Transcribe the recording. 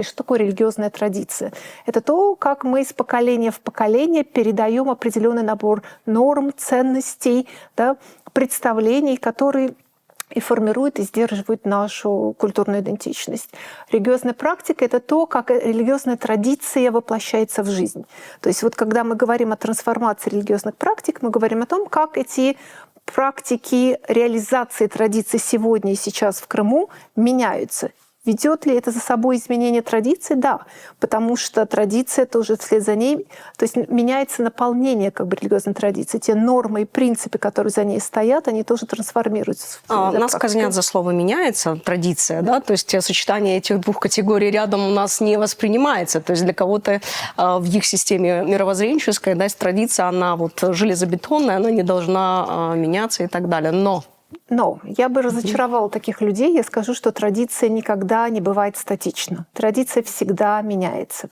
Что такое религиозная традиция? Это то, как мы из поколения в поколение передаем определенный набор норм, ценностей, да, представлений, которые и формируют и сдерживают нашу культурную идентичность. Религиозная практика — это то, как религиозная традиция воплощается в жизнь. То есть вот когда мы говорим о трансформации религиозных практик, мы говорим о том, как эти практики реализации традиций сегодня и сейчас в Крыму меняются. Ведет ли это за собой изменение традиции? Да, потому что традиция тоже вслед за ней, то есть меняется наполнение как бы религиозной традиции. Те нормы и принципы, которые за ней стоят, они тоже трансформируются. Нас казнят за слово «меняется», традиция, да, то есть сочетание этих двух категорий рядом у нас не воспринимается. То есть для кого-то в их системе мировоззренческой, да, традиция, она вот железобетонная, она не должна меняться и так далее. Но я бы разочаровала таких людей. Я скажу, что традиция никогда не бывает статична. Традиция всегда меняется.